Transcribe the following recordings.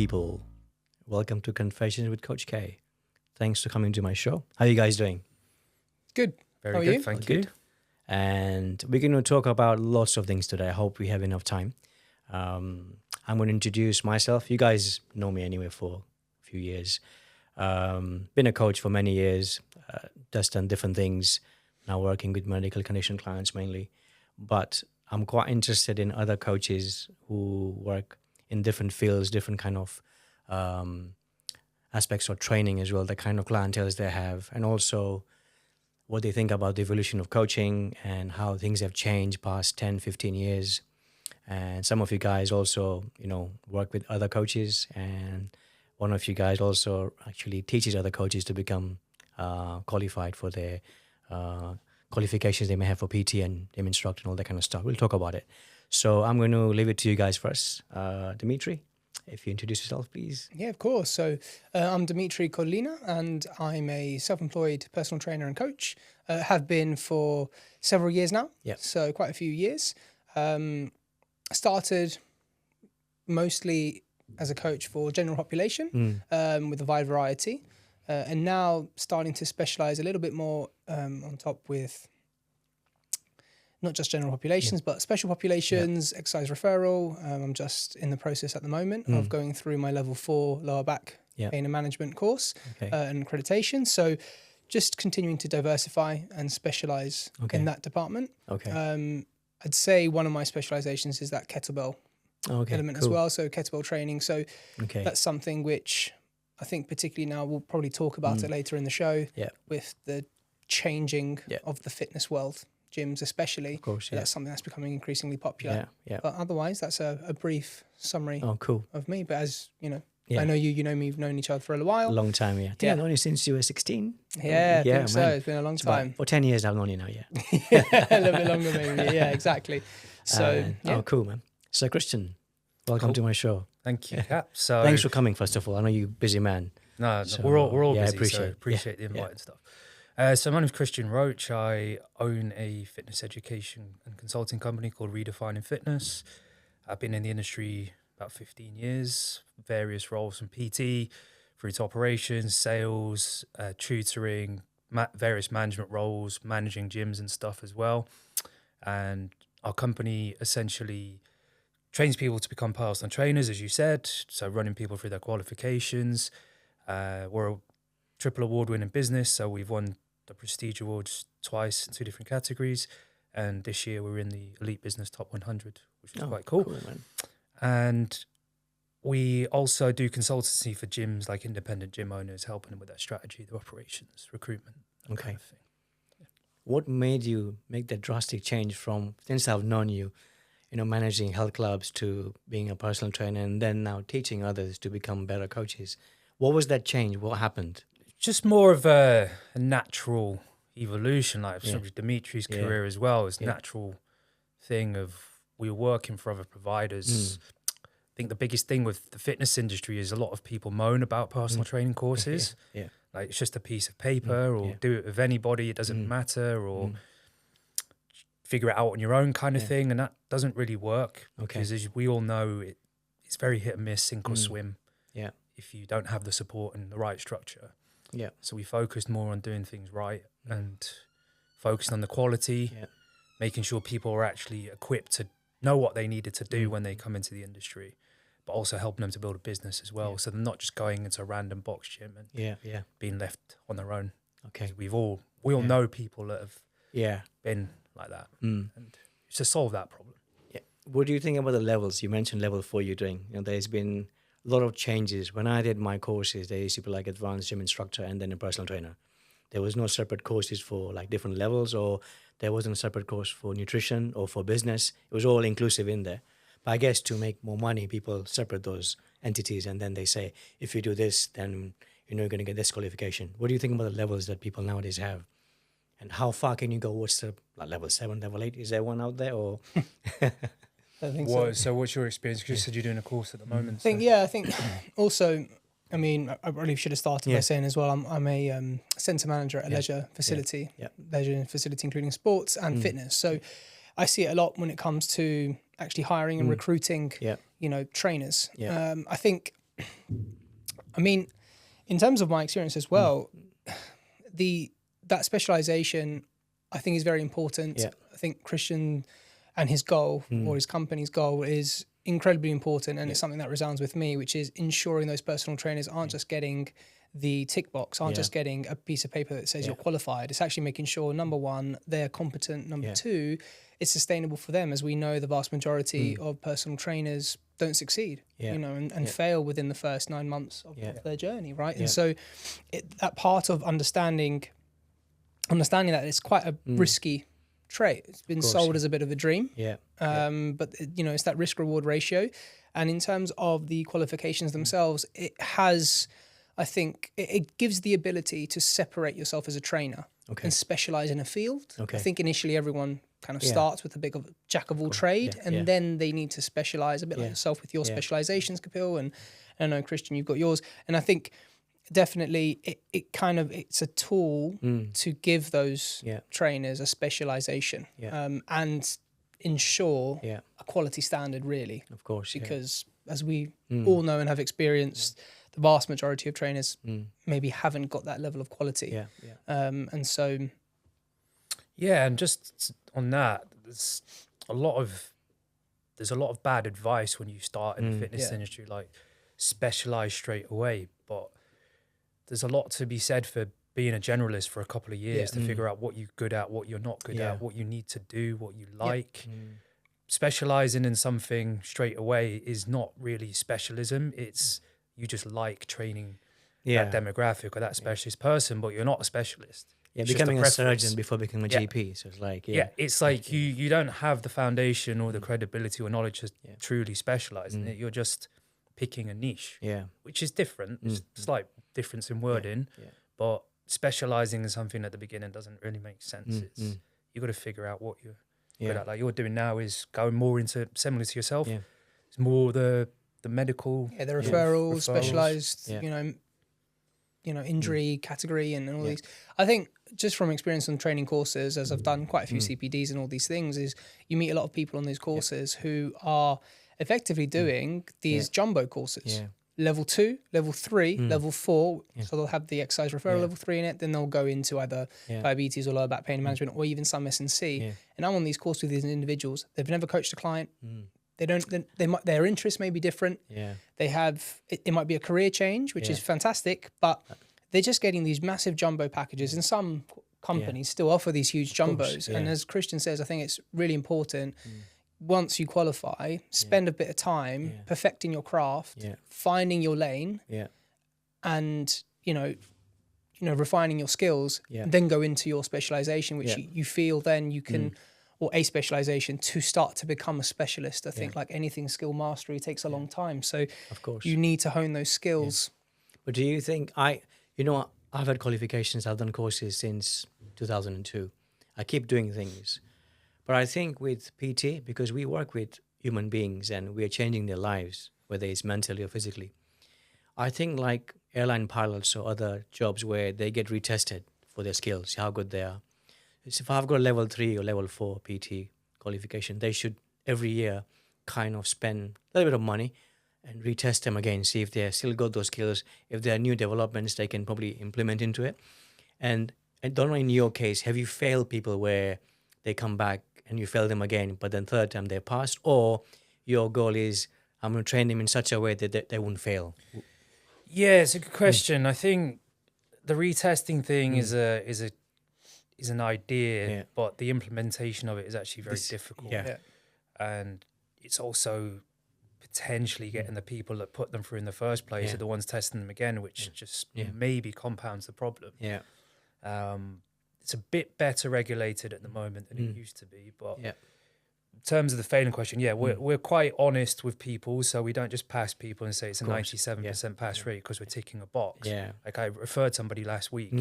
people. Welcome to Confessions with Coach K. Thanks for coming to my show. How are you guys doing? Good. Very How are good, you? thank you. And we're going to talk about lots of things today. I hope we have enough time. I'm going to introduce myself. You guys know me anyway for a few years. Been a coach for many years, just done different things, now working with medical condition clients mainly. But I'm quite interested in other coaches who work in different fields, different kind of aspects of training as well, the kind of clientele they have, and also what they think about the evolution of coaching and how things have changed past 10, 15 years. And some of you guys also, work with other coaches, and one of you guys also actually teaches other coaches to become qualified for their qualifications they may have for PT and gym instructor and all that kind of stuff. We'll talk about it. So I'm going to leave it to you guys first. Dimitri, if you introduce yourself, please. Yeah, of course. So I'm Dimitri Collina, and I'm a self-employed personal trainer and coach. Have been for several years now. Yeah. So quite a few years. Started mostly as a coach for general population with a wide variety. And now starting to specialize a little bit more on top with not just general populations, but special populations, exercise referral. I'm just in the process at the moment of going through my level 4 lower back pain and management course and accreditation. So just continuing to diversify and specialize in that department. I'd say one of my specializations is that kettlebell element as well. So kettlebell training. So that's something which I think particularly now we'll probably talk about it later in the show with the changing of the fitness world, gyms especially. Of course, that's something that's becoming increasingly popular. Yeah. But otherwise, that's a brief summary of me. But as you know, I know you know me, we've known each other for a while. A long time, yeah. I think I've known you since you were 16. Yeah, I think so. It's been a long time. For 10 years I've known you now, A little bit longer maybe. Yeah, exactly. So, Oh, cool, man. So, Christian, welcome to my show. Thank you, Cap. So thanks for coming, first of all. I know you're a busy man. No, So, we're all busy, I appreciate the invite and stuff. So my name's Christian Roach. I own a fitness education and consulting company called Redefining Fitness. I've been in the industry about 15 years, various roles from PT through to operations, sales, tutoring, various management roles, managing gyms and stuff as well. And our company essentially trains people to become personal trainers, as you said, so running people through their qualifications. We're a triple award-winning business, so we've won the Prestige Awards twice in 2 different categories, and this year we're in the Elite Business Top 100, which is quite cool. Man. And we also do consultancy for gyms, like independent gym owners, helping them with their strategy, their operations, recruitment, that kind of thing. What made you make that drastic change from, since I've known you, managing health clubs to being a personal trainer and then now teaching others to become better coaches? What was that change? What happened? Just more of a natural evolution, like Dimitri's career as well. It's a natural thing of we were working for other providers. I think the biggest thing with the fitness industry is a lot of people moan about personal training courses. Like it's just a piece of paper or do it with anybody, it doesn't matter, or figure it out on your own kind of thing. And that doesn't really work because as we all know, it's very hit and miss, sink or swim. If you don't have the support and the right structure. So we focused more on doing things right and focused on the quality, making sure people are actually equipped to know what they needed to do when they come into the industry, but also helping them to build a business as well. So they're not just going into a random box gym and being left on their own. We all know people that have been like that. And it's to solve that problem. What do you think about the levels? You mentioned level 4 you're doing. There's been a lot of changes. When I did my courses, there used to be like advanced gym instructor and then a personal trainer. There was no separate courses for like different levels, or there wasn't a separate course for nutrition or for business. It was all inclusive in there. But I guess to make more money, people separate those entities and then they say, if you do this, then you're going to get this qualification. What do you think about the levels that people nowadays have? And how far can you go? What's the level 7, level 8? Is there one out there or? I think so what's your experience? Because you said you're doing a course at the moment. I think also, I mean, I really should have started by saying as well, I'm a centre manager at a leisure facility, leisure facility including sports and fitness. So I see it a lot when it comes to actually hiring and recruiting, trainers. I think I mean, in terms of my experience as well, that specialization I think is very important. Yeah. I think Christian and his goal or his company's goal is incredibly important, and it's something that resounds with me, which is ensuring those personal trainers aren't just getting the tick box, aren't just getting a piece of paper that says you're qualified. It's actually making sure, number one, they're competent. Number two, it's sustainable for them, as we know the vast majority of personal trainers don't succeed, and fail within the first 9 months of their journey, right? And so that part of understanding that it's quite a risky trait. It's been sold as a bit of a dream. But it's that risk reward ratio. And in terms of the qualifications themselves, it has, I think, it gives the ability to separate yourself as a trainer and specialize in a field. I think initially everyone kind of starts with a big jack of all trade, and then they need to specialize a bit like yourself with your specializations, Kapil, and I know, Christian, you've got yours. And I think definitely it's a tool to give those trainers a specialization and ensure a quality standard, really. Of course. Because as we all know and have experienced, the vast majority of trainers maybe haven't got that level of quality. And so... Yeah, and just on that, there's a lot of bad advice when you start in the fitness industry, like specialize straight away. But there's a lot to be said for being a generalist for a couple of years to figure out what you're good at, what you're not good at, what you need to do, what you like. Specializing in something straight away is not really specialism. It's you just like training that demographic or that specialist person, but you're not a specialist. Yeah, becoming a surgeon before becoming a GP. So it's like, it's like you don't have the foundation or the credibility or knowledge to truly specialize in it. You're just picking a niche, which is different. It's slight difference in wording, but specializing in something at the beginning doesn't really make sense. You've got to figure out what you're good at. Like you're doing now is going more into, similar to yourself, it's more the medical, the referrals, specialized, injury category and all these. I think just from experience on training courses, as I've done quite a few CPDs and all these things, is you meet a lot of people on these courses who are effectively doing these jumbo courses. Level 2, level 3, level 4. So they'll have the exercise referral level 3 in it. Then they'll go into either diabetes or lower back pain management, or even some S&C. And I'm on these courses with these individuals. They've never coached a client. They don't. Their interests may be different. They have. It might be a career change, which is fantastic. But they're just getting these massive jumbo packages, and some companies still offer these huge jumbos. And as Christian says, I think it's really important. Once you qualify, spend a bit of time perfecting your craft, finding your lane, and refining your skills. And then go into your specialization, which you feel then you can. Or a specialization to start to become a specialist. I think like anything, skill mastery takes a long time. So of course you need to hone those skills. But do you think I've had qualifications, I've done courses since 2002. I keep doing things. But I think with PT, because we work with human beings and we are changing their lives, whether it's mentally or physically, I think like airline pilots or other jobs where they get retested for their skills, how good they are. If I've got a level 3 or level 4 PT qualification, they should every year kind of spend a little bit of money and retest them again, see if they still got those skills. If there are new developments, they can probably implement into it. And I don't know, in your case, have you failed people where they come back and you fail them again, but then third time they passed? Or your goal is, I'm going to train them in such a way that they won't fail? Yeah, it's a good question. I think the retesting thing is an idea, but the implementation of it is actually very difficult. And it's also potentially getting the people that put them through in the first place are the ones testing them again, which just maybe compounds the problem. It's a bit better regulated at the moment than it used to be, but in terms of the failing question, we're quite honest with people, so we don't just pass people and say it's a 97% pass rate because we're ticking a box. Like I referred somebody last week,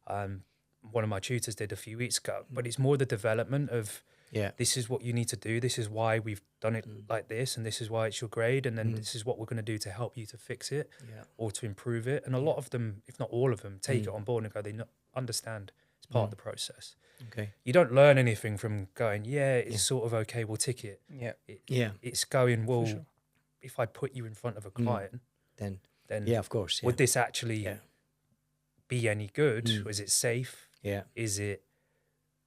one of my tutors did a few weeks ago, but it's more the development of this is what you need to do, this is why we've done it like this, and this is why it's your grade, and then this is what we're going to do to help you to fix it or to improve it. And a lot of them, if not all of them, take it on board and go, they understand it's part of the process. You don't learn anything from going, it's sort of okay, we'll tick it. It's going, well, if I put you in front of a client, then then yeah, of course. Yeah. would this actually be any good? Is it safe? Yeah. Is it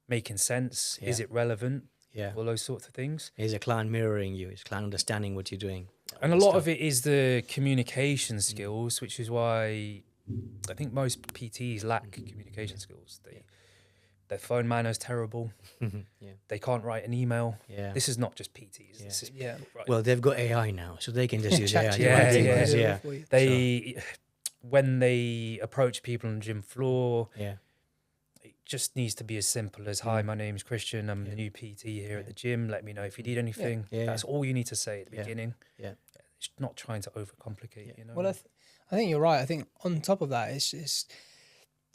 making sense? Yeah. Is it relevant? Yeah. All those sorts of things. Is a client mirroring you? Is a client understanding what you're doing? And a lot of it is the communication skills, which is why I think most PTs lack communication skills. Their phone manner's terrible. They can't write an email. Yeah. This is not just PTs. Yeah. This is, right. Well, they've got AI now, so they can just use AI. Yeah. They when they approach people on the gym floor, it just needs to be as simple as, "Hi, my name's Christian. I'm the new PT here at the gym. Let me know if you need anything." That's all you need to say at the beginning. Yeah. It's not trying to overcomplicate, you know. Well, I think you're right. I think on top of that, it's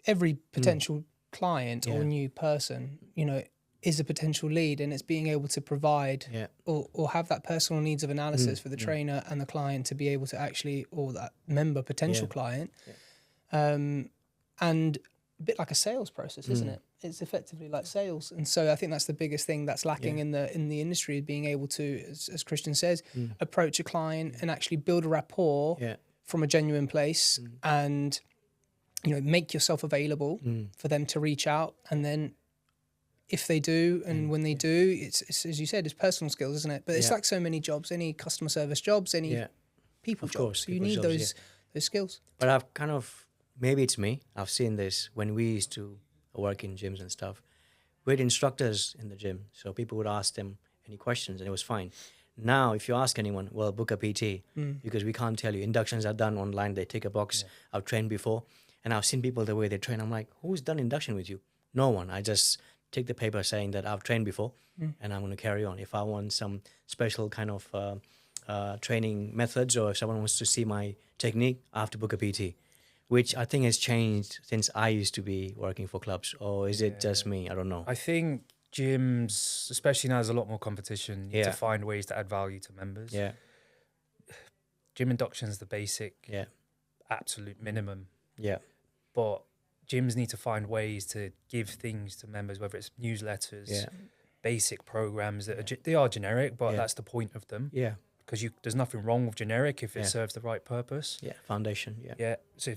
every potential client or new person, you know, is a potential lead, and it's being able to provide or have that personal needs of analysis for the trainer and the client to be able to actually, or that member potential client, and a bit like a sales process, isn't it? It's effectively like sales, and so I think that's the biggest thing that's lacking in the industry, being able to, as Christian says, approach a client and actually build a rapport from a genuine place, and you know, make yourself available for them to reach out, and then if they do, and when they do, it's as you said, it's personal skills, isn't it? But it's like so many jobs, any customer service jobs, any people of jobs. Course, you need those skills. But I've kind of, maybe it's me, I've seen this when we used to work in gyms and stuff. We had instructors in the gym, so people would ask them any questions and it was fine. Now, if you ask anyone, well, book a PT, because we can't tell you. Inductions are done online, they tick a box. I've trained before, and I've seen people the way they train. I'm like, who's done induction with you? No one. I just take the paper saying that I've trained before and I'm going to carry on. If I want some special kind of training methods, or if someone wants to see my technique, I have to book a PT, which I think has changed since I used to be working for clubs. Or is it just me? I don't know. I think gyms, especially now there's a lot more competition, need to find ways to add value to members. Yeah. Gym induction is the basic, absolute minimum. Yeah. But gyms need to find ways to give things to members, whether it's newsletters, basic programs that they are generic, but that's the point of them. Yeah. Because there's nothing wrong with generic if it serves the right purpose. Yeah. Foundation. Yeah. Yeah. So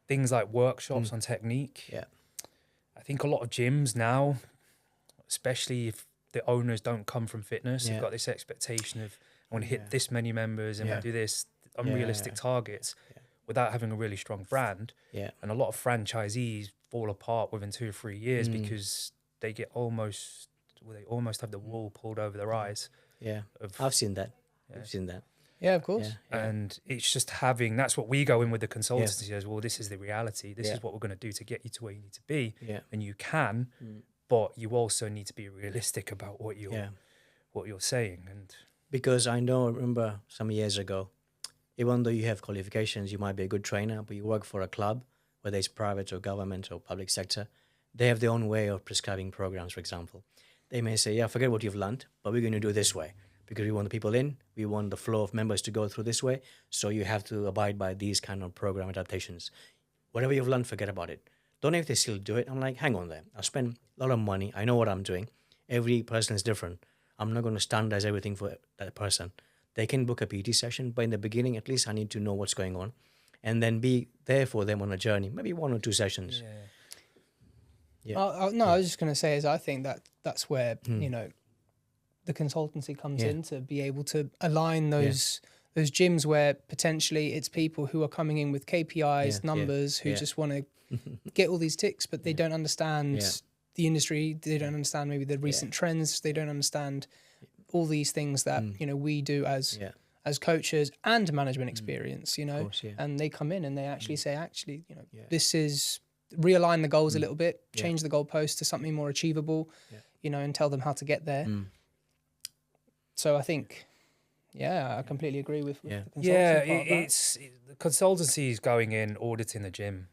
things like workshops on technique. Yeah. I think a lot of gyms now, especially if the owners don't come from fitness, they've got this expectation of, I want to hit this many members and do this, unrealistic targets without having a really strong brand. Yeah. And a lot of franchisees fall apart within 2 or 3 years because they almost have the wool pulled over their eyes. Yeah. I've seen that. I've seen that. Yeah, of course. Yeah. And it's just that's what we go in with the consultancy as well. This is the reality. This is what we're going to do to get you to where you need to be. Yeah. And you can, but you also need to be realistic about what you're saying. And because I remember some years ago, even though you have qualifications, you might be a good trainer, but you work for a club, whether it's private or government or public sector, they have their own way of prescribing programs, for example. They may say, forget what you've learned, but we're going to do it this way because we want the people in, we want the flow of members to go through this way, so you have to abide by these kind of program adaptations. Whatever you've learned, forget about it. Don't know if they still do it. I'm like, hang on there. I've spent a lot of money. I know what I'm doing. Every person is different. I'm not going to standardize everything for that person. They can book a PT session, but in the beginning, at least I need to know what's going on and then be there for them on a journey, maybe 1 or 2 sessions. I was just going to say, I think that's where, you know, the consultancy comes in to be able to align those gyms where potentially it's people who are coming in with KPIs, numbers, who just want to get all these ticks, but they don't understand the industry. They don't understand maybe the recent trends. They don't understand all these things that, you know, we do as coaches and management experience, you know, and they come in and they actually say, you know, this is realign the goals a little bit, change the goalpost to something more achievable, you know, and tell them how to get there. So I think, I completely agree with the consultancy the consultancy is going in, auditing the gym,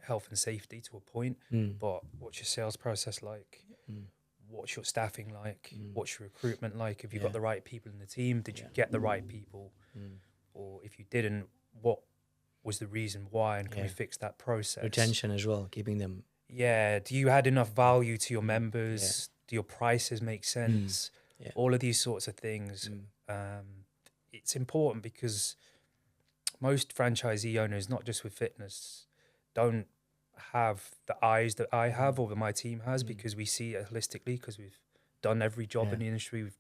health and safety to a point, but what's your sales process like? What's your staffing like? What's your recruitment like? Have you got the right people in the team? Did you get the right people? Or if you didn't, what was the reason why? And can we fix that process? Retention as well, keeping them. Yeah. Do you add enough value to your members? Do your prices make sense? All of these sorts of things. It's important because most franchisee owners, not just with fitness, don't have the eyes that I have or that my team has, because we see it holistically, because we've done every job in the industry, we've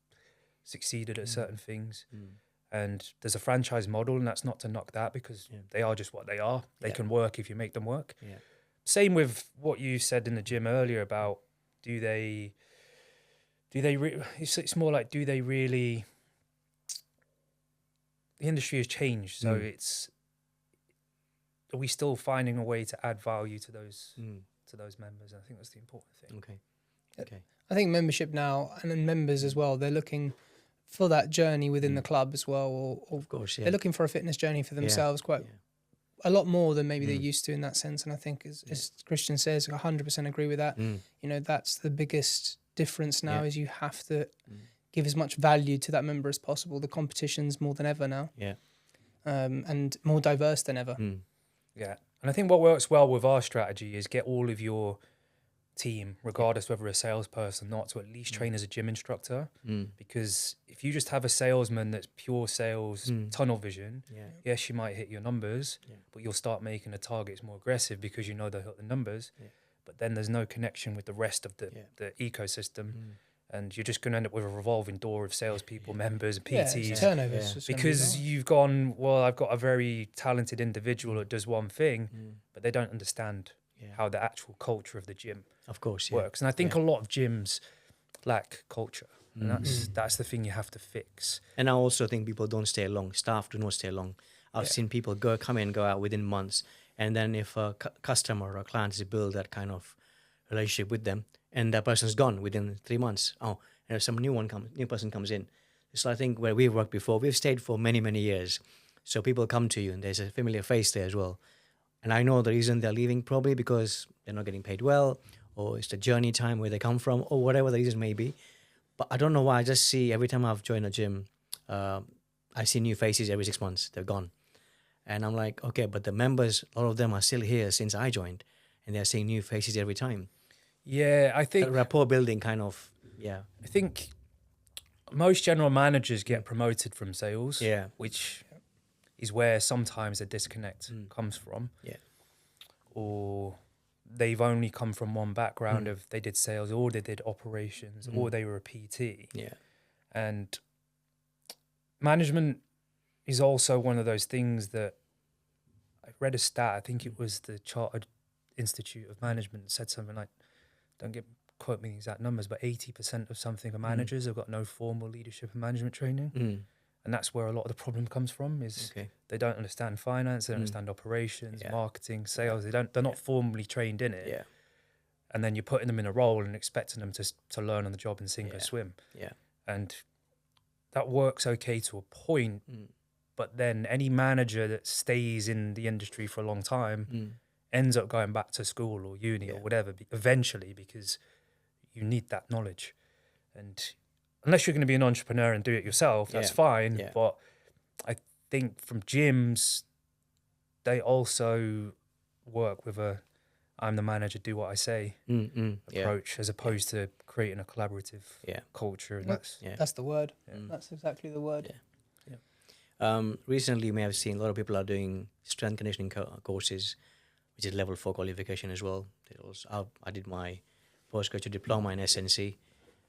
succeeded at certain things. And there's a franchise model, and that's not to knock that, because they are just what they are. They can work if you make them work. Same with what you said in the gym earlier about it's more like, do they really? The industry has changed, so are we still finding a way to add value to those members? And I think that's the important thing. Okay. I think membership now, and then members as well, they're looking for that journey within the club as well, or Of course, they're looking for a fitness journey for themselves a lot more than maybe they're used to in that sense. And I think, as Christian says, I 100% agree with that. You know, that's the biggest difference now, is you have to give as much value to that member as possible. The competition's more than ever now, and more diverse than ever. Yeah, and I think what works well with our strategy is get all of your team, regardless whether a salesperson or not, to at least train as a gym instructor. Because if you just have a salesman that's pure sales, tunnel vision, yes, you might hit your numbers, but you'll start making the targets more aggressive because you know they'll hit the numbers. But then there's no connection with the rest of the ecosystem. And you're just going to end up with a revolving door of salespeople, members, and PTs. Turnovers. Because you've gone, well, I've got a very talented individual that does one thing, but they don't understand how the actual culture of the gym works. And I think a lot of gyms lack culture. And that's the thing you have to fix. And I also think people don't stay long. Staff do not stay long. I've seen people come in, go out within months. And then if a customer or a client has built that kind of relationship with them, and that person's gone within 3 months. Oh, and if some new person comes in. So I think where we've worked before, we've stayed for many, many years. So people come to you, and there's a familiar face there as well. And I know the reason they're leaving, probably because they're not getting paid well, or it's the journey time where they come from, or whatever the reason may be. But I don't know why. I just see every time I've joined a gym, I see new faces every 6 months. They're gone. And I'm like, okay, but the members, a lot of them are still here since I joined, and they're seeing new faces every time. Yeah, I think rapport building kind of, I think most general managers get promoted from sales, which is where sometimes a disconnect comes from. Or they've only come from one background of they did sales, or they did operations, or they were a PT. And management is also one of those things that I read a stat, I think it was the Chartered Institute of Management, said something like, don't quote me the exact numbers, but 80% of something for managers have got no formal leadership and management training. And that's where a lot of the problem comes from, is they don't understand finance, they don't understand operations, marketing, sales. They're not formally trained in it. And then you're putting them in a role and expecting them to learn on the job and sink or swim. And that works okay to a point, but then any manager that stays in the industry for a long time ends up going back to school or uni or whatever eventually, because you need that knowledge. And unless you're going to be an entrepreneur and do it yourself, that's fine. But I think from gyms, they also work with I'm the manager, do what I say approach, as opposed to creating a collaborative culture. And that's the word. That's exactly the word. Recently, you may have seen a lot of people are doing strength conditioning courses, which is level 4 qualification as well. I did my postgraduate diploma in SNC.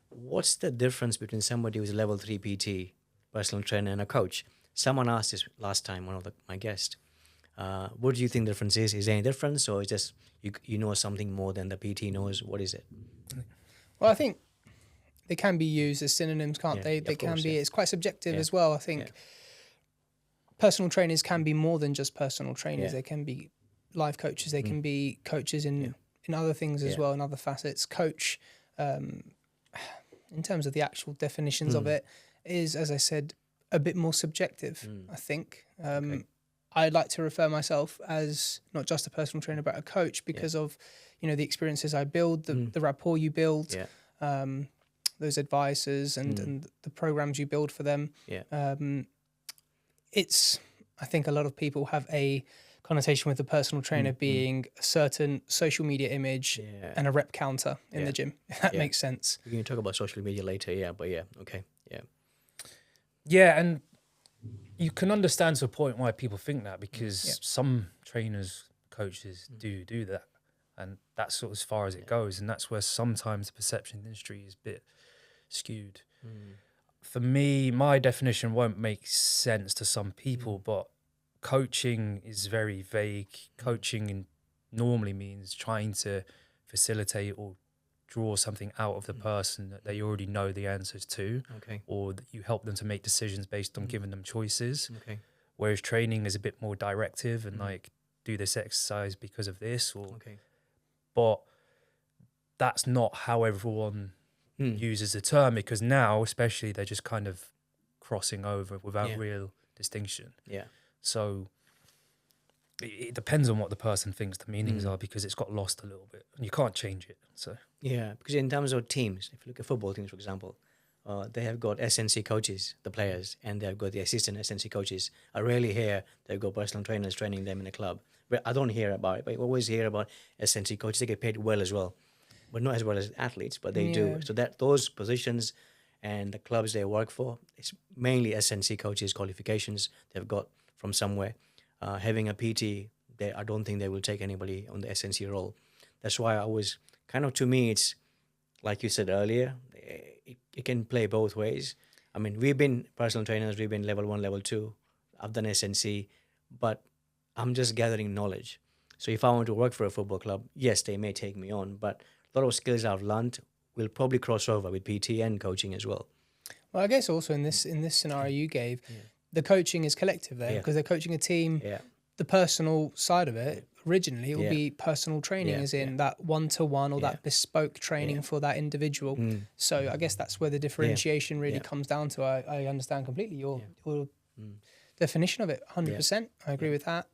What's the difference between somebody who's a level 3 PT, personal trainer, and a coach? Someone asked this last time, one of my guests. What do you think the difference is? Is there any difference, or is just you know something more than the PT knows? What is it? Well, I think they can be used as synonyms, can't they? They can be. It's quite subjective as well. I think personal trainers can be more than just personal trainers. They can be life coaches. They can be coaches in other things as well, in other facets. Coach, in terms of the actual definitions of it, is, as I said, a bit more subjective, I think. I'd like to refer myself as not just a personal trainer, but a coach, because of, the experiences I build, the rapport you build, those advisors and the programs you build for them. I think a lot of people have a connotation with the personal trainer being a certain social media image and a rep counter in the gym, if that makes sense. We can talk about social media later, but okay. Yeah, and you can understand to a point why people think that, because some trainers, coaches do that. And that's sort of as far as it goes. And that's where sometimes the perception industry is a bit skewed. For me, my definition won't make sense to some people, but coaching is very vague. Coaching normally means trying to facilitate or draw something out of the person that they already know the answers to, or that you help them to make decisions based on giving them choices. Whereas training is a bit more directive and like, do this exercise because of this, or but that's not how everyone uses the term, because now especially they're just kind of crossing over without real distinction. So it depends on what the person thinks the meanings are, because it's got lost a little bit and you can't change it. So because in terms of teams, if you look at football teams, for example, they have got SNC coaches, the players, and they've got the assistant SNC coaches. I rarely hear they've got personal trainers training them in a club. But I don't hear about it, but I always hear about SNC coaches. They get paid well as well, but not as well as athletes, but they do. So that those positions and the clubs they work for, it's mainly SNC coaches qualifications they've got from somewhere. Having a PT, I don't think they will take anybody on the SNC role. That's why I always kind of, to me, it's like you said earlier, it can play both ways. I mean, we've been personal trainers, we've been level 1, level 2. I've done SNC, but I'm just gathering knowledge. So if I want to work for a football club, yes, they may take me on, but a lot of skills I've learned will probably cross over with PT and coaching as well. Well, I guess also in this scenario you gave, the coaching is collective there, because they're coaching a team. The personal side of it, originally, it will be personal training, as in that one-to-one or that bespoke training for that individual. So I guess that's where the differentiation really comes down to. I understand completely your definition of it, 100%. I agree with that.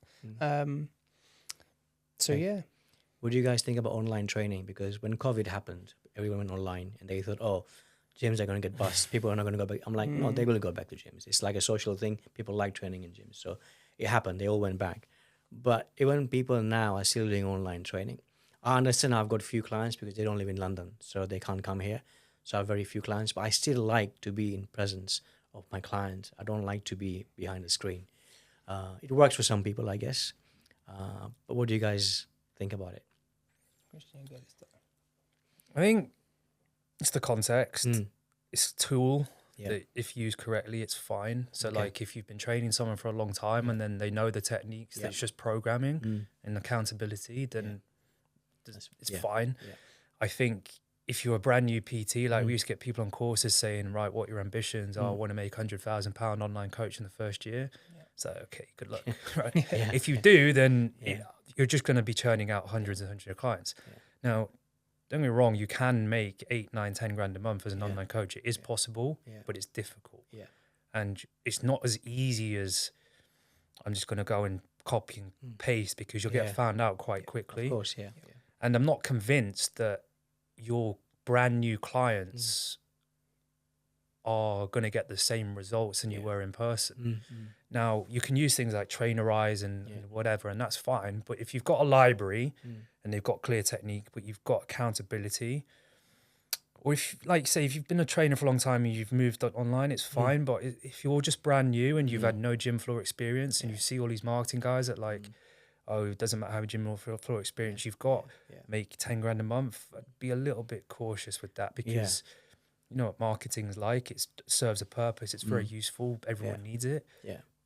What do you guys think about online training? Because when COVID happened, everyone went online and they thought, oh, gyms are going to get bust. People are not going to go back. I'm like, no, they will go back to gyms. It's like a social thing. People like training in gyms. So it happened. They all went back. But even people now are still doing online training. I understand I've got few clients because they don't live in London, so they can't come here. So I have very few clients, but I still like to be in presence of my clients. I don't like to be behind the screen. It works for some people, I guess. But what do you guys think about it? I think it's the context. It's a tool that if used correctly, it's fine. So like if you've been training someone for a long time and then they know the techniques, that's just programming and accountability, then it's fine. I think if you're a brand new PT, like we used to get people on courses saying, right, what your ambitions are, I want to make £100,000 online coach in the first year. So, okay, good luck. Right? If you do, then you're just going to be churning out hundreds and hundreds of clients. Now, don't get me wrong, you can make 8, 9, 10 grand a month as an online coach. It is possible, but it's difficult. And it's not as easy as I'm just going to go and copy and paste, because you'll get found out quite quickly. Of course, And I'm not convinced that your brand new clients are going to get the same results than you were in person. Now, you can use things like Trainerize and whatever, and that's fine. But if you've got a library and they've got clear technique, but you've got accountability, or if, like, say, if you've been a trainer for a long time and you've moved online, it's fine. But if you're just brand new and you've had no gym floor experience and you see all these marketing guys that like, oh, it doesn't matter how gym floor experience you've got, make 10 grand a month, I'd be a little bit cautious with that, because you know what marketing is like. It serves a purpose. It's very useful. Everyone needs it.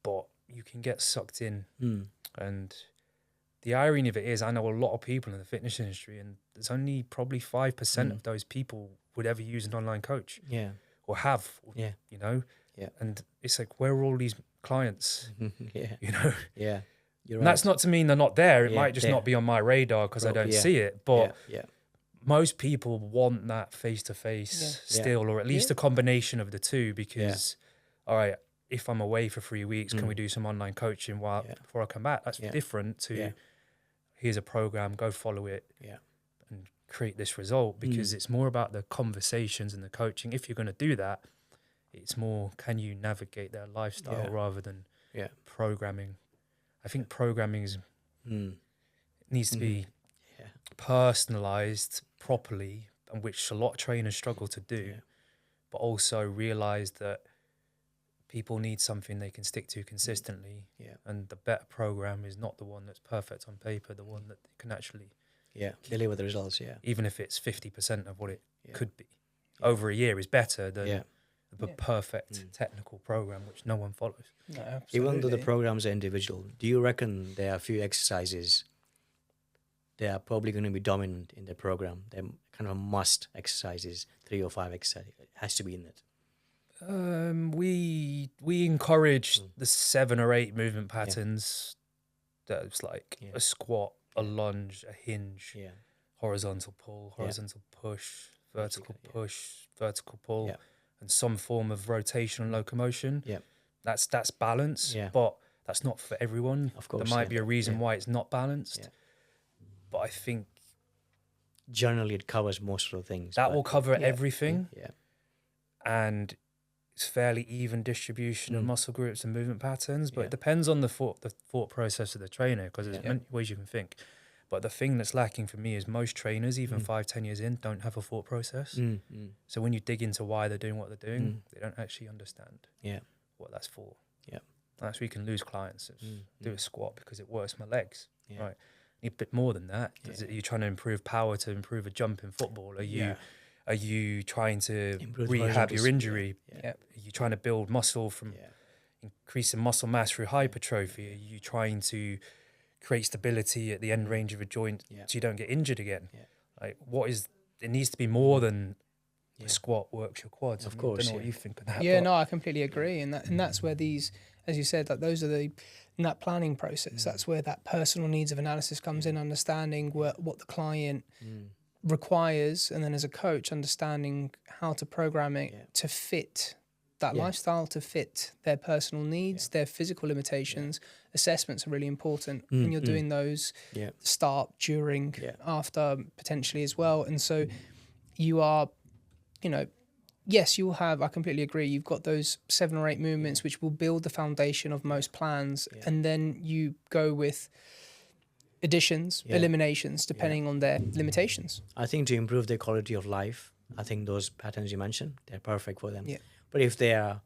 But you can get sucked in. And the irony of it is, I know a lot of people in the fitness industry, and there's only probably 5% of those people would ever use an online coach. Or have. You know? And it's like, where are all these clients? You know? You're and right. that's not to mean they're not there. It might just not be on my radar because I don't see it. But most people want that face-to-face still, or at least a combination of the two, because, all right, if I'm away for 3 weeks, can we do some online coaching before I come back? That's different to, here's a program, go follow it and create this result, because it's more about the conversations and the coaching. If you're going to do that, it's more, can you navigate their lifestyle rather than programming. I think programming needs to be personalized properly, and which a lot of trainers struggle to do, but also realize that people need something they can stick to consistently. Yeah. And the better program is not the one that's perfect on paper, the one that can actually deliver the results. even if it's 50% of what it could be. Yeah. Over a year is better than the Yeah. perfect technical program, which no one follows. No, absolutely. Even though the programs are individual, do you reckon there are a few exercises that are probably going to be dominant in the program? They're kind of must exercises, 3 or 5 exercises. It has to be in it. We encourage the 7 or 8 movement patterns. That's like a squat, a lunge, a hinge, horizontal pull, horizontal push, vertical push, vertical pull, and some form of rotation and locomotion. Yeah. That's balance, but that's not for everyone. Of course, there might be a reason why it's not balanced. Yeah. But I think Generally, it covers most of the things. that will cover everything. Yeah. And it's fairly even distribution of muscle groups and movement patterns, but it depends on the thought process of the trainer, because there's many ways you can think. But the thing that's lacking for me is most trainers, even 5-10 years in, don't have a thought process. So when you dig into why they're doing what they're doing, they don't actually understand what that's for. Yeah. That's where you can lose clients. Do a squat because it works my legs. Right. Need a bit more than that. Are you trying to improve power to improve a jump in football? Are you trying to rehab your injury? Are you trying to build muscle from increasing muscle mass through hypertrophy? Are you trying to create stability at the end range of a joint so you don't get injured again? Like, it needs to be more than a squat works your quads. Of course. I don't know what you think of that. Yeah, no, I completely agree. And that's where these, as you said, like those are in that planning process, that's where that personal needs of analysis comes in, understanding what the client requires, and then as a coach, understanding how to program it to fit that lifestyle, to fit their personal needs, their physical limitations. Assessments are really important when you're doing those, start, during, after, potentially as well. And so you are, yes, you'll have, I completely agree, you've got those 7 or 8 movements which will build the foundation of most plans, and then you go with additions, eliminations, depending on their limitations. I think to improve their quality of life, I think those patterns you mentioned, they're perfect for them. Yeah. But if they are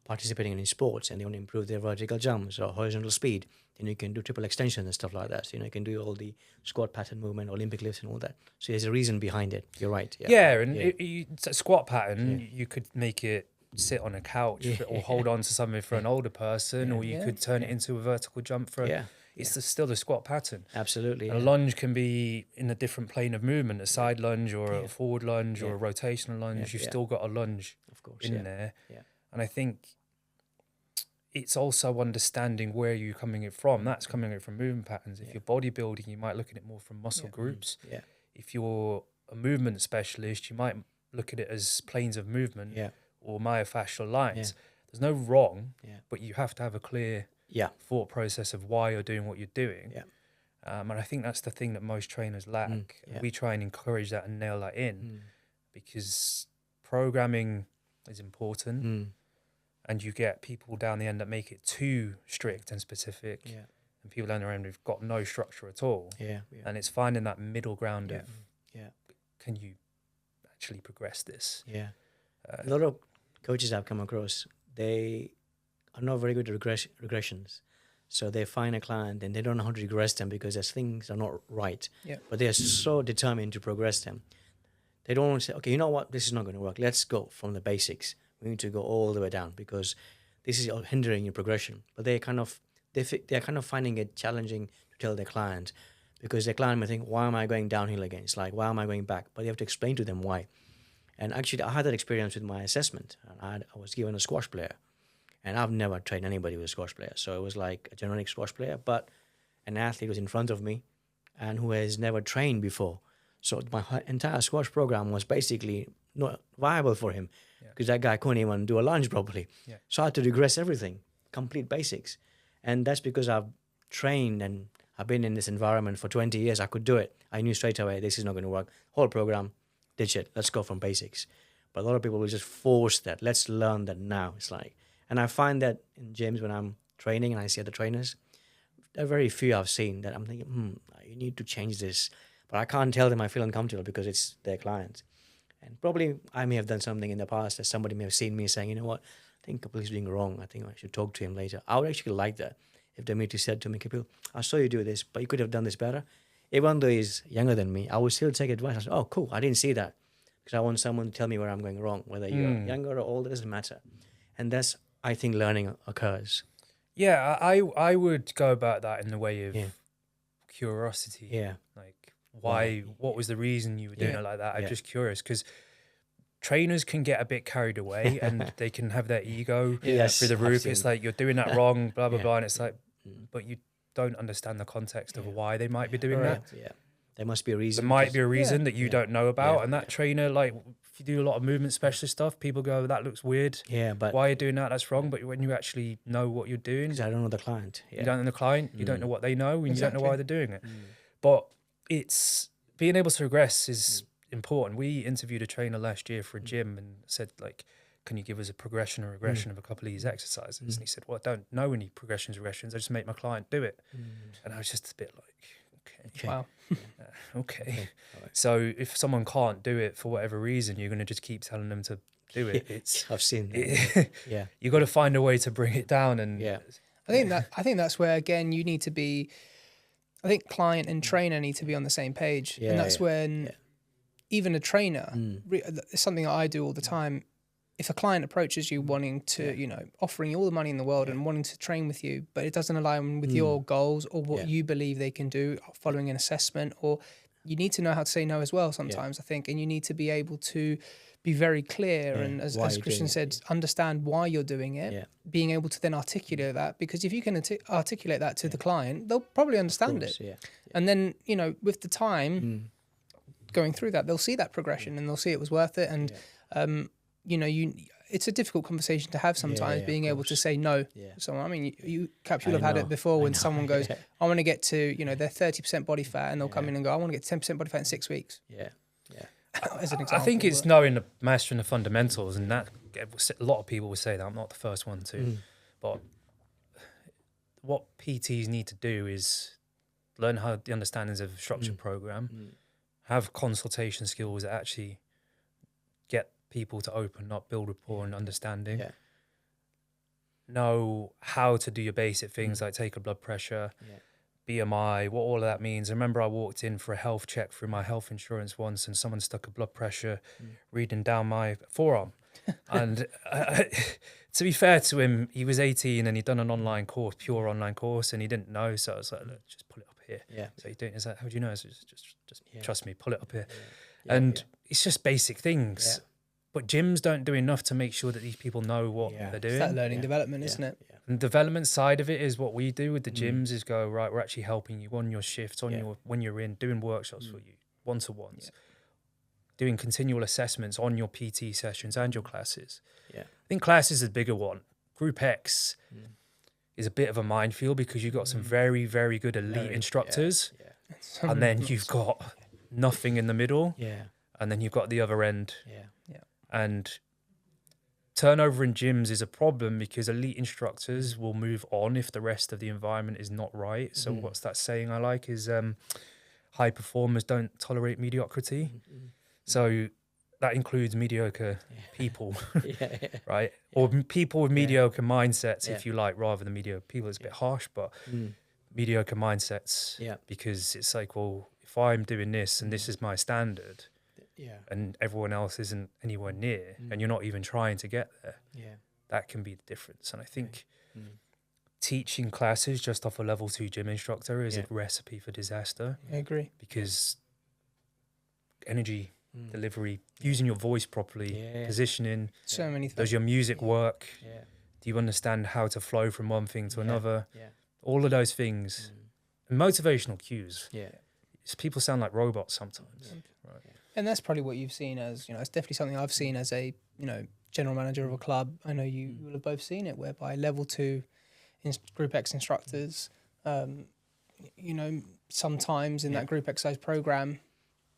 participating in sports and they want to improve their vertical jumps or horizontal speed, then you can do triple extensions and stuff like that. So, you can do all the squat pattern movement, Olympic lifts and all that. So there's a reason behind it. You're right. It's a squat pattern. You could make it sit on a couch or hold on to something for an older person, or you could turn it into a vertical jump for it's still the squat pattern. Absolutely. A lunge can be in a different plane of movement, a side lunge or a forward lunge or a rotational lunge. You've still got a lunge in there. Yeah. And I think it's also understanding where you're coming it from. That's coming from movement patterns. If you're bodybuilding, you might look at it more from muscle groups. If you're a movement specialist, you might look at it as planes of movement or myofascial lines. There's no wrong, but you have to have a clear thought process of why you're doing what you're doing. And I think that's the thing that most trainers lack. We try and encourage that and nail that in because programming is important. And you get people down the end that make it too strict and specific, and people down the end who've got no structure at all. And it's finding that middle ground of, can you actually progress this? A lot of coaches I've come across, they are not very good at regressions. So they find a client and they don't know how to regress them because there's things are not right. But they're so determined to progress them. They don't want to say, okay, you know what, this is not going to work. Let's go from the basics. We need to go all the way down because this is hindering your progression. But they're kind of finding it challenging to tell their client because their client may think, why am I going downhill again? It's like, why am I going back? But you have to explain to them why. And actually, I had that experience with my assessment. I was given a squash player, and I've never trained anybody with a squash player. So it was like a generic squash player, but an athlete was in front of me and who has never trained before. So my entire squash program was basically not viable for him because that guy couldn't even do a lunge properly. So I had to regress everything, complete basics. And that's because I've trained and I've been in this environment for 20 years. I could do it. I knew straight away, this is not going to work. Whole program, ditch it. Let's go from basics. But a lot of people will just force that. Let's learn that now. It's like, and I find that in gyms when I'm training and I see other trainers, there are very few I've seen that I'm thinking, you need to change this. But I can't tell them I feel uncomfortable because it's their clients. And probably I may have done something in the past that somebody may have seen me saying, you know what, I think Kapil is doing wrong. I think I should talk to him later. I would actually like that if Dimitri said to me, Kapil, I saw you do this, but you could have done this better. Even though he's younger than me, I would still take advice. I said, oh, cool, I didn't see that. Because I want someone to tell me where I'm going wrong, whether you're younger or older, doesn't matter. And that's, I think, learning occurs. Yeah, I would go about that in the way of curiosity. Yeah. Like, why, what was the reason you were doing it like that? I'm just curious, because trainers can get a bit carried away and they can have their ego through the roof. It's like, you're doing that wrong, blah, blah, blah. And it's like, but you don't understand the context of why they might be doing that. Yeah. There must be a reason. There might be a reason that you don't know about. And that trainer, like, if you do a lot of movement specialist stuff, people go, that looks weird. Yeah, but why are you doing that? That's wrong. But when you actually know what you're doing, because I don't know the client. you don't know the client, you don't know what they know, and you don't know why they're doing it. But it's being able to regress is important. We interviewed a trainer last year for a gym and said, like, can you give us a progression or regression of a couple of these exercises? And he said, well, I don't know any progressions, regressions. I just make my client do it. And I was just a bit like, okay. Wow. Okay. So if someone can't do it for whatever reason, you're going to just keep telling them to do it. It's I've seen that. You got to find a way to bring it down. And I think that's where, again, you need to be, I think client and trainer need to be on the same page. And that's when even a trainer, it's something that I do all the time. If a client approaches you wanting to, you know, offering you all the money in the world and wanting to train with you, but it doesn't align with your goals or what you believe they can do following an assessment, or you need to know how to say no as well sometimes, I think, and you need to be able to be very clear and, as Christian said, understand why you're doing it, being able to then articulate that, because if you can articulate that to the client, they'll probably understand it. And then, you know, with the time going through that, they'll see that progression and they'll see it was worth it. And, you know, it's a difficult conversation to have sometimes, being able to say no to someone. I mean, you perhaps you'll have had it before when someone goes, I want to get to, you know, they're 30% body fat, and they'll come in and go, I want to get 10% body fat in 6 weeks. As an example. I think it's knowing mastering the fundamentals, and that a lot of people will say that. I'm not the first one to, but what PTs need to do is learn how the understandings of a structured program, have consultation skills that actually get people to open up, build rapport and understanding. Know how to do your basic things like take a blood pressure, BMI, what all of that means. I remember I walked in for a health check through my health insurance once, and someone stuck a blood pressure reading down my forearm. And to be fair to him, he was 18 and he'd done an online course, pure online course, and he didn't know. So I was like, look, just pull it up here. So you're doing, is that, how do you know? So just trust me, pull it up here. And it's just basic things. But gyms don't do enough to make sure that these people know what they're doing. It's that learning development, isn't it? And the development side of it is what we do with the gyms is go, right, we're actually helping you on your shifts, on your when you're in, doing workshops for you, one-to-ones, doing continual assessments on your PT sessions and your classes. I think class is the bigger one. Group X is a bit of a minefield because you've got some very, very good elite instructors, and then you've got nothing in the middle, and then you've got the other end. And turnover in gyms is a problem because elite instructors will move on if the rest of the environment is not right. So what's that saying I like is high performers don't tolerate mediocrity. So that includes mediocre people, right? Or people with mediocre mindsets, if you like, rather than mediocre people. It's a bit harsh, but mediocre mindsets, because it's like, well, if I'm doing this and this is my standard, and everyone else isn't anywhere near, and you're not even trying to get there, that can be the difference. And I think teaching classes just off a level 2 gym instructor is a recipe for disaster. I agree. Because energy, delivery, using your voice properly, positioning, so many things. Does your music work? Do you understand how to flow from one thing to another? All of those things. And motivational cues. People sound like robots sometimes. Right. And that's probably what you've seen as, you know, it's definitely something I've seen as a, you know, general manager of a club. I know you will have both seen it, whereby level 2 Group X instructors, you know, sometimes in that group exercise program,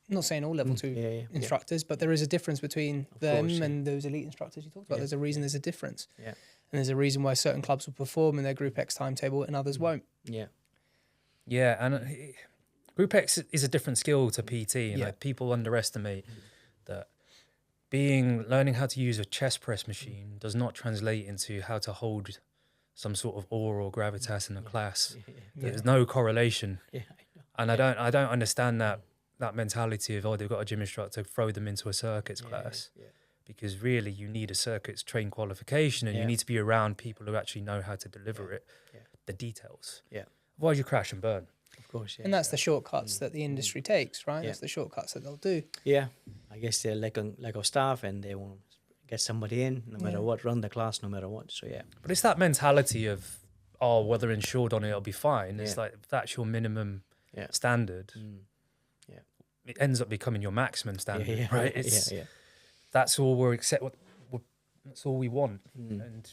I'm not saying all level 2 instructors, but there is a difference between them and those elite instructors you talked about. There's a reason there's a difference. And there's a reason why certain clubs will perform in their Group X timetable and others won't. And Group X is a different skill to PT. And like, people underestimate that learning how to use a chest press machine does not translate into how to hold some sort of aura or gravitas in a class. There's no correlation. And I don't understand that mentality of, they've got a gym instructor, throw them into a circuits class. Because really you need a circuits trained qualification, and you need to be around people who actually know how to deliver it, the details. Otherwise you crash and burn. Of course, and that's the shortcuts that the industry takes, right? That's the shortcuts that they'll do. I guess they're lack of staff, and they want to get somebody in no matter what, run the class no matter what. So but it's that mentality of, well, they're insured on it, it'll be fine. It's like, if that's your minimum standard, it ends up becoming your maximum standard, right? It's that's all that's all we want. And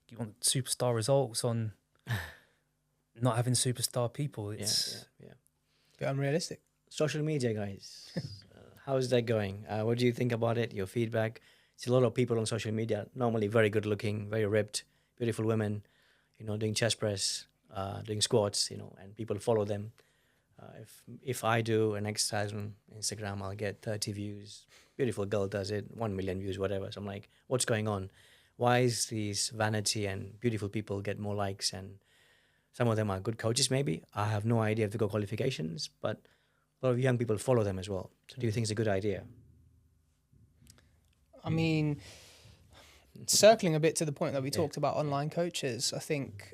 you want superstar results on not having superstar people. It's a bit unrealistic. Social media, guys. How's that going? What do you think about it? Your feedback? It's a lot of people on social media, normally very good looking, very ripped, beautiful women, doing chest press, doing squats, and people follow them. If I do an exercise on Instagram, I'll get 30 views. Beautiful girl does it, 1 million views, whatever. So I'm like, what's going on? Why is these vanity and beautiful people get more likes? And some of them are good coaches, maybe. I have no idea if they've got qualifications, but a lot of young people follow them as well. So do you think it's a good idea? I mean, circling a bit to the point that we talked about online coaches, I think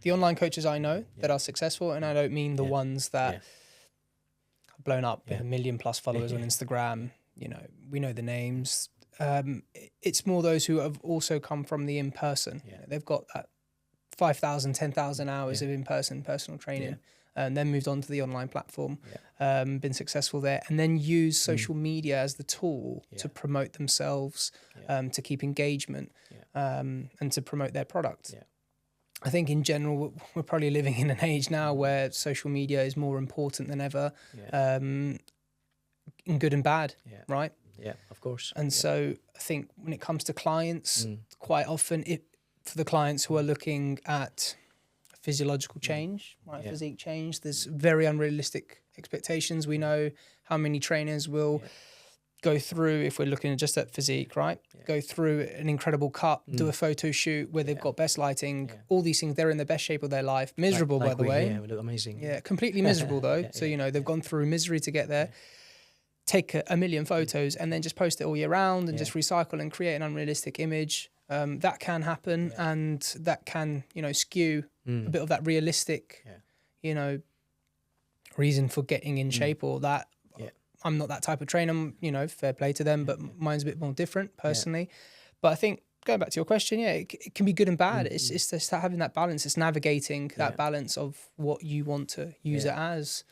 the online coaches I know that are successful, and I don't mean the ones that have blown up with 1 million+ followers on Instagram, we know the names. It's more those who have also come from the in-person. They've got that 5,000, 10,000 hours of in-person personal training, and then moved on to the online platform, been successful there, and then use social media as the tool to promote themselves, to keep engagement, and to promote their product. I think in general, we're probably living in an age now where social media is more important than ever, in good and bad, right? Yeah, of course. And so I think when it comes to clients, quite often for the clients who are looking at physiological change, right, physique change, there's very unrealistic expectations. We know how many trainers will go through, if we're looking just at physique, right, go through an incredible cut, do a photo shoot where they've got best lighting, all these things, they're in the best shape of their life, miserable by the way. Yeah, we look amazing. Yeah, completely miserable though. So, they've gone through misery to get there. Take a million photos and then just post it all year round and just recycle and create an unrealistic image. That can happen, and that can, skew a bit of that realistic, reason for getting in shape, or that I'm not that type of trainer, fair play to them, but mine's a bit more different personally. But I think going back to your question, it can be good and bad. It's just having that balance. It's navigating that balance of what you want to use it as.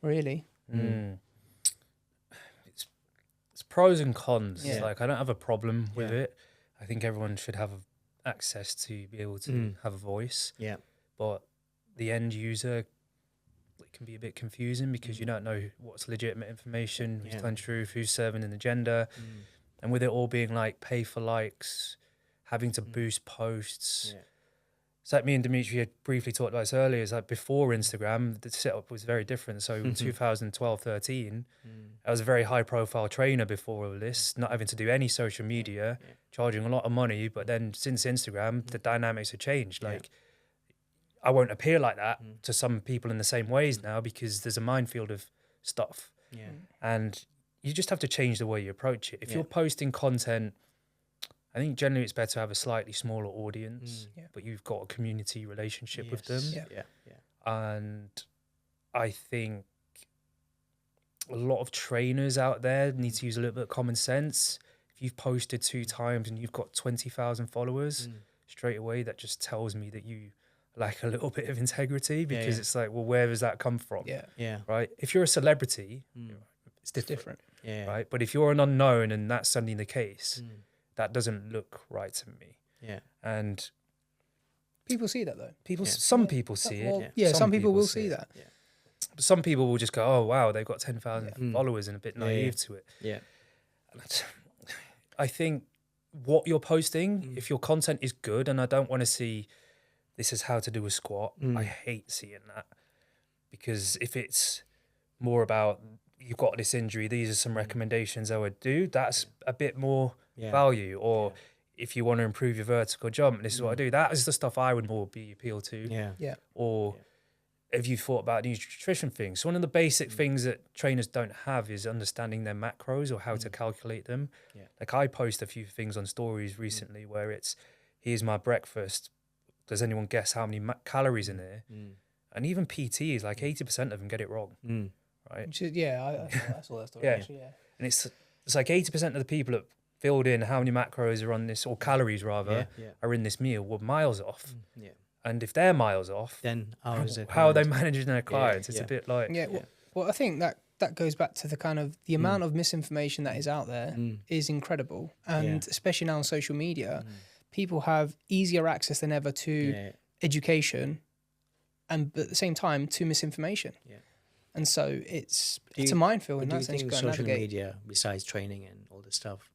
Really. It's pros and cons. Like, I don't have a problem with it. I think everyone should have access to be able to have a voice. But the end user, it can be a bit confusing because you don't know what's legitimate information, who's telling truth, who's serving an agenda. And with it all being like pay for likes, having to boost posts. It's like me and Dimitri had briefly talked about this earlier. It's like before Instagram, the setup was very different. So in 2012, 13, I was a very high profile trainer before all this, not having to do any social media, charging a lot of money. But then since Instagram, the dynamics have changed. Like, I won't appear like that to some people in the same ways now because there's a minefield of stuff. And you just have to change the way you approach it. If you're posting content, I think generally it's better to have a slightly smaller audience, but you've got a community relationship with them. And I think a lot of trainers out there need to use a little bit of common sense. If you've posted 2 times and you've got 20,000 followers, straight away that just tells me that you lack a little bit of integrity, because it's like, well, where does that come from? Right? If you're a celebrity, it's different. Right? But if you're an unknown and that's suddenly the case, that doesn't look right to me. And people see that though. Some people see it. Some people will see that. But some people will just go, oh, wow, they've got 10,000 followers, and a bit naive to it. And I think what you're posting, if your content is good, and I don't want to see this is how to do a squat. I hate seeing that, because if it's more about, you've got this injury, these are some recommendations I would do. That's a bit more Yeah. value. Or if you want to improve your vertical jump, this is what I do. That is the stuff I would more be appealed to. Yeah. Or have you thought about nutrition things? So one of the basic things that trainers don't have is understanding their macros or how to calculate them. Yeah. Like I post a few things on stories recently where it's, here's my breakfast. Does anyone guess how many calories in there? And even PTs, like 80% of them get it wrong, right? Which is, I saw that story. Yeah. Actually, And it's like 80% of the people that filled in how many macros are on this, or calories rather, are in this meal were miles off. Yeah. And if they're miles off, Then how is it? how are they managing their clients? It's a bit like... Well, I think that goes back to the kind of the amount of misinformation that is out there is incredible. And especially now on social media, people have easier access than ever to education and at the same time to misinformation. Yeah. And so it's a minefield in that sense. Do you think social media, besides training and all this stuff,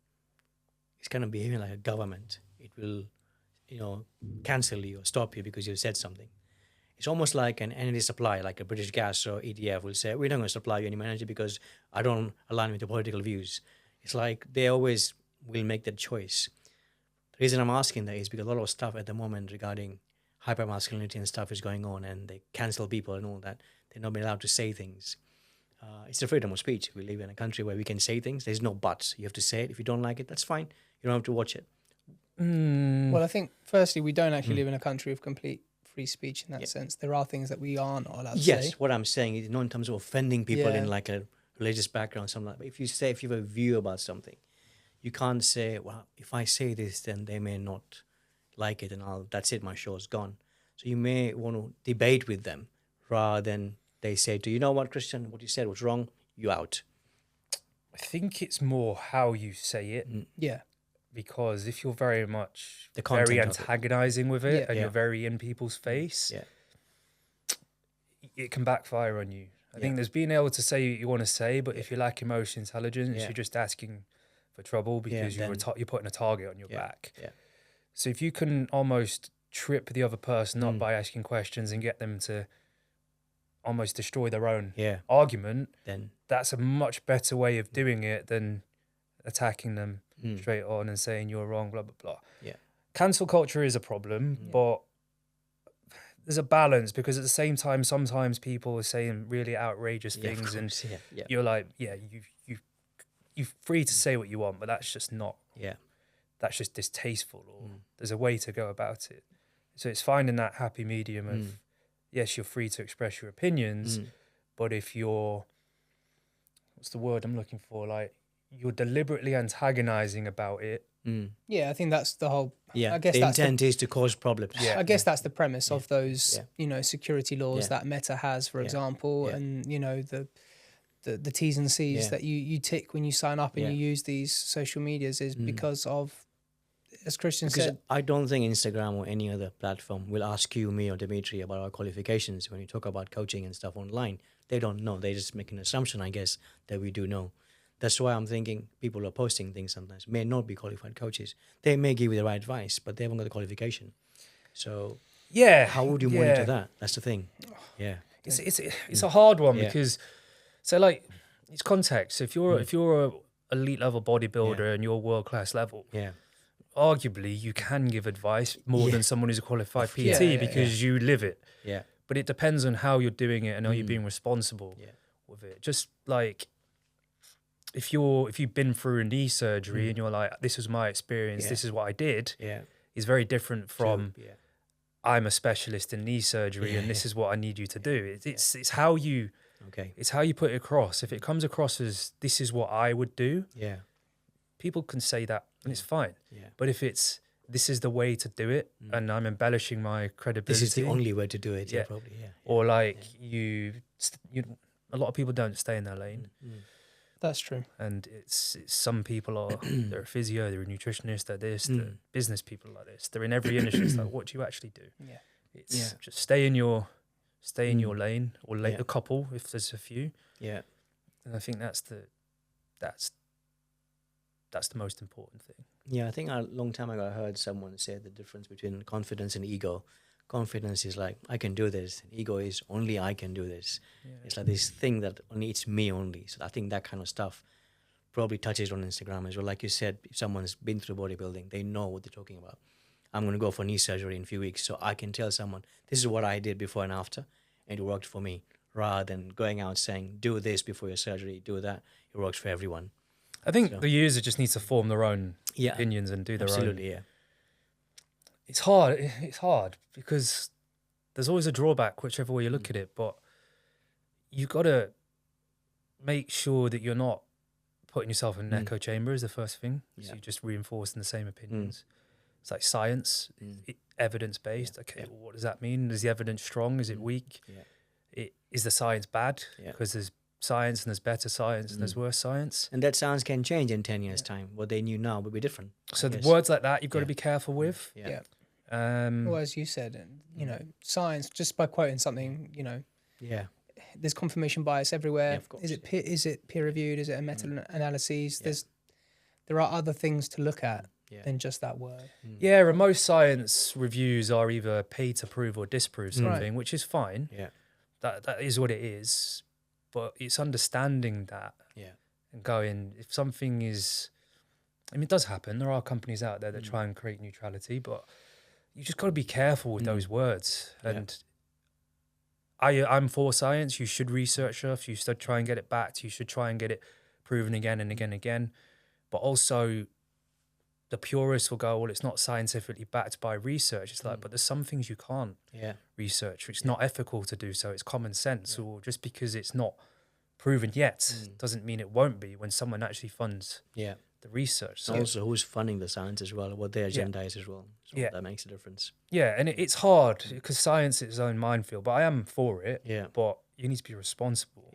it's kind of behaving like a government? It will, cancel you or stop you because you said something. It's almost like an energy supply, like a British Gas or EDF will say, we're not going to supply you any energy because I don't align with your political views. It's like they always will make that choice. The reason I'm asking that is because a lot of stuff at the moment regarding hypermasculinity and stuff is going on, and they cancel people and all that. They're not being allowed to say things. It's the freedom of speech. We live in a country where we can say things. There's no buts. You have to say it. If you don't like it, that's fine. You don't have to watch it. Well, I think firstly, we don't actually live in a country of complete free speech in that sense. There are things that we are not allowed to say. Yes, what I'm saying is not in terms of offending people in like a religious background or something like that. But if you have a view about something, you can't say, well, if I say this, then they may not like it and that's it, my show's gone. So you may want to debate with them rather than they say, do you know what, Christian, what you said was wrong, you out. I think it's more how you say it. Yeah. Because if you're very much the very antagonizing with it and you're very in people's face, it can backfire on you. I think there's being able to say what you want to say, but if you lack emotional intelligence, you're just asking for trouble because you're putting a target on your back. Yeah. So if you can almost trip the other person up by asking questions and get them to almost destroy their own argument, then that's a much better way of doing it than attacking them straight on and saying you're wrong, blah, blah, blah. Yeah. Cancel culture is a problem, but there's a balance because at the same time, sometimes people are saying really outrageous things and you're like, you're free to say what you want, but that's just not, that's just distasteful, or there's a way to go about it. So it's finding that happy medium of, yes, you're free to express your opinions, but if you're, what's the word I'm looking for? Like, you're deliberately antagonizing about it. Yeah, I think that's the whole... Yeah, I guess the intent is to cause problems. Yeah, I guess that's the premise of those, security laws that Meta has, for example, and, the T's and C's that you tick when you sign up and you use these social medias is because of, as Christian said... I don't think Instagram or any other platform will ask you, me or Dimitri about our qualifications when you talk about coaching and stuff online. They don't know. They just make an assumption, I guess, that we do know. That's why I'm thinking people who are posting things sometimes may not be qualified coaches. They may give you the right advice, but they haven't got the qualification. So how would you monitor that? That's the thing. Yeah, it's a hard one because it's context. So if you're a elite level bodybuilder and you're world class level, arguably you can give advice more than someone who's a qualified PT because you live it. Yeah, but it depends on how you're doing it and are you being responsible with it. Just like, if you've been through a knee surgery and you're like, this was my experience, this is what I did, is very different from I'm a specialist in knee surgery and this is what I need you to do. It's how you it's how you put it across. If it comes across as this is what I would do, people can say that and it's fine. But if it's this is the way to do it and I'm embellishing my credibility, this is the only way to do it. Probably. Or like you a lot of people don't stay in their lane. That's true. And it's some people are, they're a physio, they're a nutritionist, they're this, they're business people like this. They're in every industry. It's like, what do you actually do? Yeah. It's just stay in your lane or a couple if there's a few. Yeah. And I think that's the most important thing. Yeah, I think a long time ago I heard someone say the difference between confidence and ego. confidence is like, I can do this. Ego is only I can do this. It's like this thing that only it's me only. So I think that kind of stuff probably touches on Instagram as well. Like you said, if someone's been through bodybuilding, they know what they're talking about. I'm going to go for knee surgery in a few weeks, so I can tell someone, this is what I did before and after, and it worked for me, rather than going out saying, do this before your surgery, do that. It works for everyone. I think the user just needs to form their own Yeah, opinions and do their own. absolutely, yeah. It's hard. It's hard because there's always a drawback, whichever way you look at it. But you got to make sure that you're not putting yourself in an echo chamber is the first thing. So you're just reinforcing the same opinions. It's like science, evidence-based. Okay, well, what does that mean? Is the evidence strong? Is it weak? Is the science bad? Because there's science and there's better science and there's worse science. And that science can change in 10 years' time. What they knew now will be different. So the words like that, you've got to be careful with. Well, as you said, you know, science, just by quoting something, you know, there's confirmation bias everywhere. Of course, is it peer reviewed? Is it a meta-analysis? There are other things to look at than just that word. Yeah, and most science reviews are either pay to prove or disprove something, which is fine. That is what it is. But it's understanding that and going, if something is, I mean, it does happen. There are companies out there that try and create neutrality, but you just got to be careful with those words. And I'm for science. You should research stuff. You should try and get it backed. You should try and get it proven again and again and again. But also, the purists will go, well, it's not scientifically backed by research. It's like, but there's some things you can't research. It's not ethical to do so. It's common sense. Or just because it's not proven yet doesn't mean it won't be when someone actually funds the research. So also, who's funding the science as well, what their agenda is as well. So that makes a difference. Yeah, and it's hard because science is its own minefield, but I am for it. But you need to be responsible.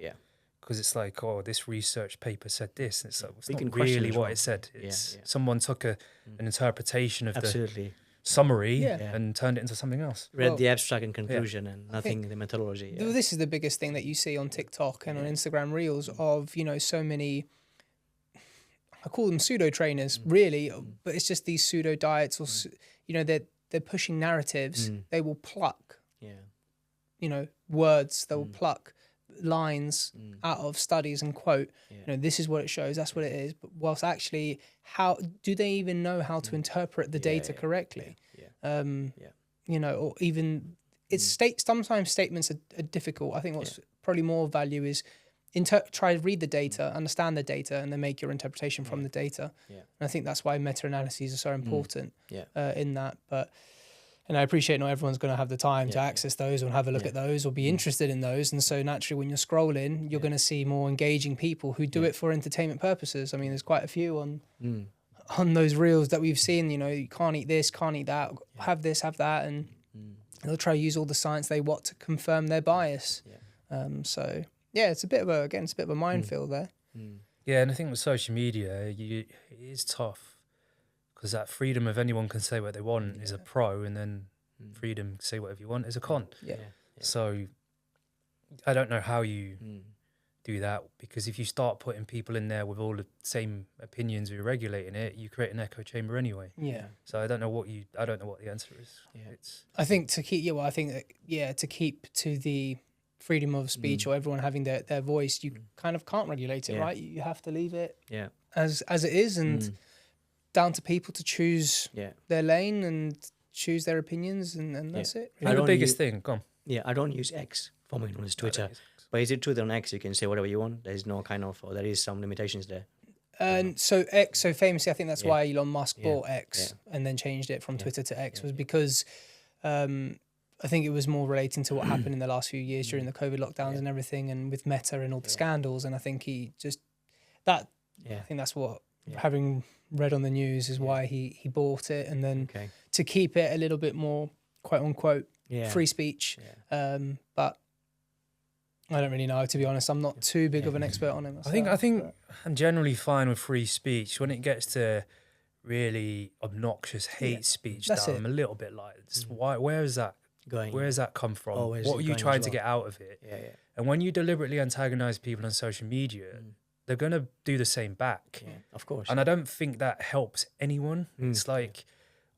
Because it's like, oh, this research paper said this. And it's like, it's not really what it said. It's someone took an interpretation of the summary and turned it into something else. Read the abstract and conclusion and nothing in the methodology. This is the biggest thing that you see on TikTok and on Instagram Reels of, you know, so many, I call them pseudo trainers, really, but it's just these pseudo diets or, you know, they're pushing narratives. They will pluck, you know, words. They will pluck lines out of studies and quote, you know, this is what it shows, that's what it is. But whilst actually, how do they even know how to interpret the data correctly? You know, or even sometimes statements are difficult. I think what's probably more value is try to read the data, understand the data, and then make your interpretation from the data. And I think that's why meta-analyses are so important in that. And I appreciate not everyone's going to have the time to access those or have a look at those or be interested in those. And so naturally, when you're scrolling, you're going to see more engaging people who do it for entertainment purposes. I mean, there's quite a few on those reels that we've seen, you know, you can't eat this, can't eat that, have this, have that. And they'll try to use all the science they want to confirm their bias. So, yeah, it's a bit of a minefield there. Yeah, and I think with social media, it is tough. Because that freedom of anyone can say what they want is a pro, and then freedom to say whatever you want is a con. So I don't know how you do that, because if you start putting people in there with all the same opinions, you're regulating it, you create an echo chamber anyway. So I don't know what the answer is. I think to keep to keep to the freedom of speech or everyone having their voice, you kind of can't regulate it, right? You have to leave it as it is, and down to people to choose their lane and choose their opinions, and that's it. Really. The biggest thing, go on. Yeah, I don't use X for my Twitter. But is it true that on X you can say whatever you want? There's no kind of, or there is some limitations there? So famously, I think that's why Elon Musk bought X and then changed it from Twitter to X, was because I think it was more relating to what happened in the last few years during the COVID lockdowns and everything, and with Meta and all the scandals. And I think he just, I think that's what, having read on the news, is why he bought it, and then to keep it a little bit more quote unquote free speech. But I don't really know, to be honest. I'm not too big of an expert on it myself. I think I'm generally fine with free speech. When it gets to really obnoxious hate speech, I'm a little bit like, where is that going? Where does that come from? What are you trying to get out of it? And when you deliberately antagonize people on social media, they're going to do the same back. Of course. And I don't think that helps anyone. It's like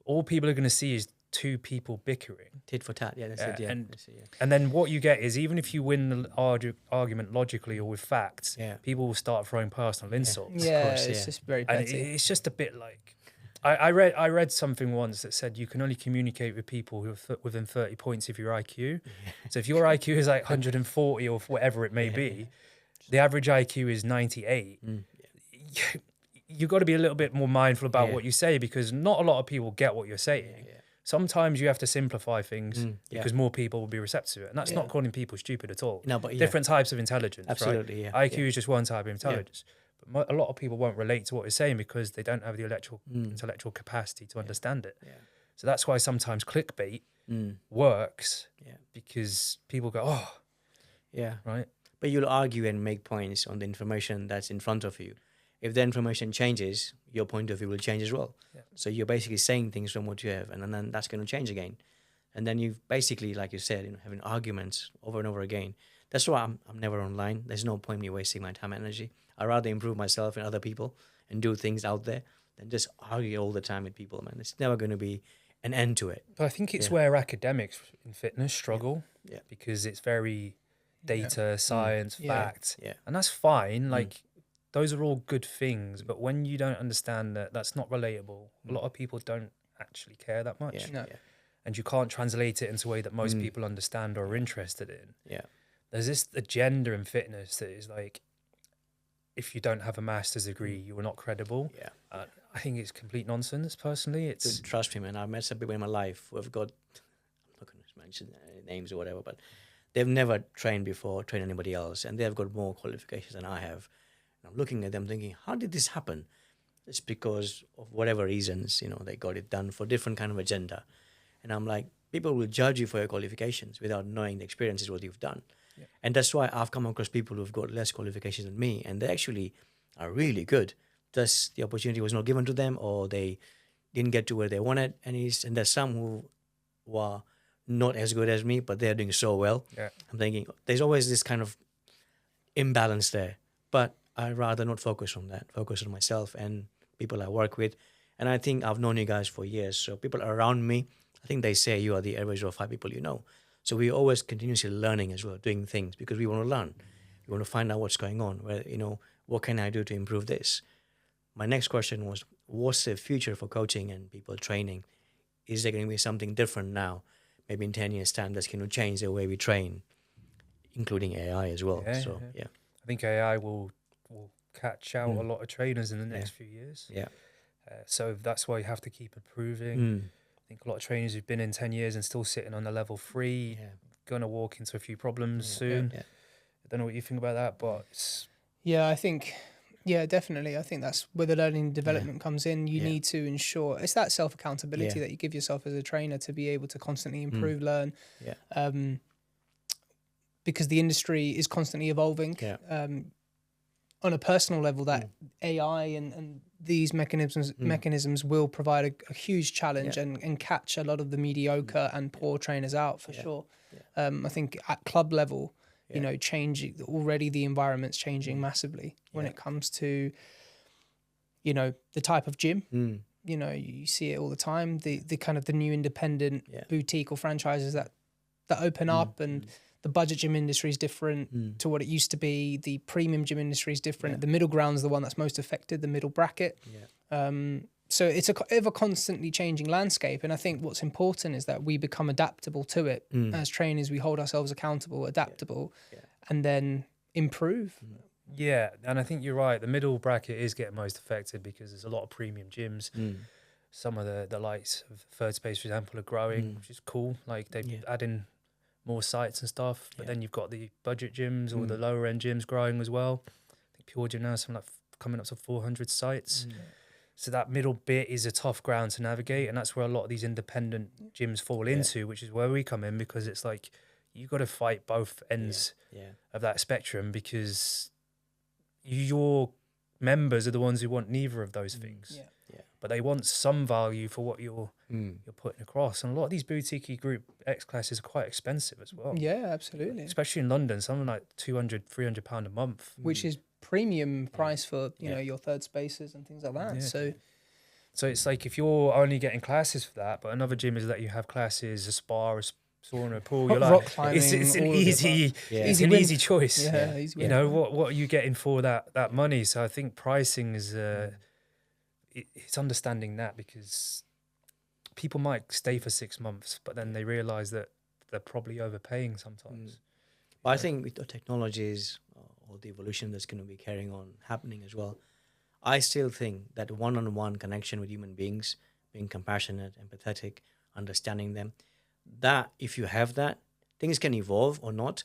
all people are going to see is two people bickering. Tit for tat, yeah, that's it, yeah. And then what you get is, even if you win the argument logically or with facts, people will start throwing personal insults. Yeah, course, it's just very petty. And it's just a bit like, I read something once that said you can only communicate with people who are within 30 points of your IQ. So if your IQ is like 140 or whatever it may be, the average IQ is 98. You've got to be a little bit more mindful about what you say, because not a lot of people get what you're saying. Sometimes you have to simplify things because more people will be receptive to it. And that's not calling people stupid at all. No, but different types of intelligence, absolutely, right? IQ is just one type of intelligence. But a lot of people won't relate to what you're saying because they don't have the intellectual capacity to understand it. So that's why sometimes clickbait works, because people go, oh, right? But you'll argue and make points on the information that's in front of you. If the information changes, your point of view will change as well. So you're basically saying things from what you have, and then that's going to change again. And then you've basically, like you said, having arguments over and over again. That's why I'm never online. There's no point in me wasting my time and energy. I'd rather improve myself and other people and do things out there than just argue all the time with people, man. It's never going to be an end to it. But I think it's where academics in fitness struggle, because it's very data, science, fact. And that's fine. Like, those are all good things. But when you don't understand that that's not relatable, a lot of people don't actually care that much. And you can't translate it into a way that most people understand or are interested in. There's this agenda in fitness that is like, if you don't have a master's degree, you are not credible. I think it's complete nonsense, personally. It's Trust me, man. I've met some people in my life who have got, I'm not going to mention names or whatever, but they've never trained before, trained anybody else, and they've got more qualifications than I have. And I'm looking at them thinking, how did this happen? It's because of whatever reasons, they got it done for different kind of agenda. And I'm like, people will judge you for your qualifications without knowing the experiences, what you've done. And that's why I've come across people who've got less qualifications than me, and they actually are really good. Just the opportunity was not given to them, or they didn't get to where they wanted. And there's some who are not as good as me, but they're doing so well. I'm thinking there's always this kind of imbalance there. But I'd rather not focus on that, focus on myself and people I work with. And I think I've known you guys for years. So people around me, I think they say you are the average of 5 people you know. So we're always continuously learning as well, doing things, because we want to learn. We want to find out what's going on. Where, what can I do to improve this? My next question was, what's the future for coaching and people training? Is there going to be something different now? Maybe in 10 years' time, that's going to change the way we train, including AI as well. I think AI will catch out a lot of trainers in the next few years. So that's why you have to keep improving. I think a lot of trainers who've been in 10 years and still sitting on the level 3, going to walk into a few problems soon. I don't know what you think about that, but I think, definitely. I think that's where the learning and development comes in. You need to ensure, it's that self-accountability that you give yourself as a trainer to be able to constantly improve, learn, because the industry is constantly evolving. On a personal level, that AI and these mechanisms will provide a huge challenge and catch a lot of the mediocre and poor trainers out for sure. I think at club level, already the environment's changing massively when it comes to, the type of gym. You see it all the time. The kind of the new independent boutique or franchises that open up, and the budget gym industry is different to what it used to be. The premium gym industry is different. The middle ground's the one that's most affected, the middle bracket. So it's a constantly changing landscape. And I think what's important is that we become adaptable to it. As trainers, we hold ourselves accountable, adaptable, and then improve. Yeah, and I think you're right. The middle bracket is getting most affected because there's a lot of premium gyms. Some of the likes of Third Space, for example, are growing, which is cool. Like they're adding more sites and stuff, but then you've got the budget gyms or the lower end gyms growing as well. I think Pure Gym now is something like coming up to 400 sites. So that middle bit is a tough ground to navigate, and that's where a lot of these independent gyms fall into, which is where we come in, because it's like you got to fight both ends of that spectrum, because your members are the ones who want neither of those things. But they want some value for what you're putting across. And a lot of these boutique group X classes are quite expensive as well. Yeah, absolutely. Especially in London, something like £200, £300 a month. Which is premium price for, your Third Spaces and things like that. So it's like if you're only getting classes for that, but another gym is letting you have classes, a spa, a sauna, a pool, you're Rock like, climbing, it's an all of it, easy, Yeah. it's Easy an win. easy choice. Yeah, easy You win. know, what are you getting for that money? So I think pricing is it's understanding that, because people might stay for 6 months, but then they realize that they're probably overpaying sometimes. But I think with the technologies or the evolution that's going to be carrying on happening as well, I still think that one-on-one connection with human beings, being compassionate, empathetic, understanding them, that if you have that, things can evolve or not.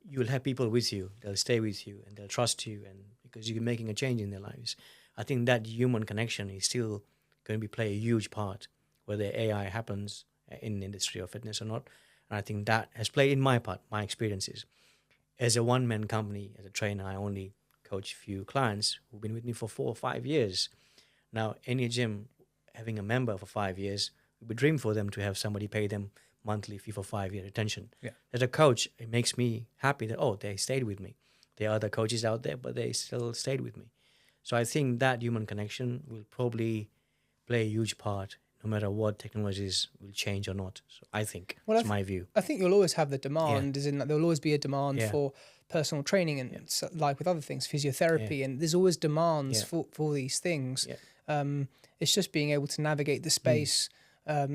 You will have people with you, they'll stay with you and they'll trust you, and because you're making a change in their lives. I think that human connection is still going to play a huge part, whether AI happens in the industry of fitness or not. And I think that has played in my part, my experiences. As a one-man company, as a trainer, I only coach a few clients who've been with me for 4 or 5 years. Now, any gym having a member for 5 years, it would be a dream for them to have somebody pay them monthly fee for 5-year retention. Yeah. As a coach, it makes me happy that, oh, they stayed with me. There are other coaches out there, but they still stayed with me. So I think that human connection will probably play a huge part, no matter what technologies will change or not. So I think that's my view. I think you'll always have the demand, is in that there'll always be a demand for personal training and so, like with other things, physiotherapy, and there's always demands for these things. It's just being able to navigate the space.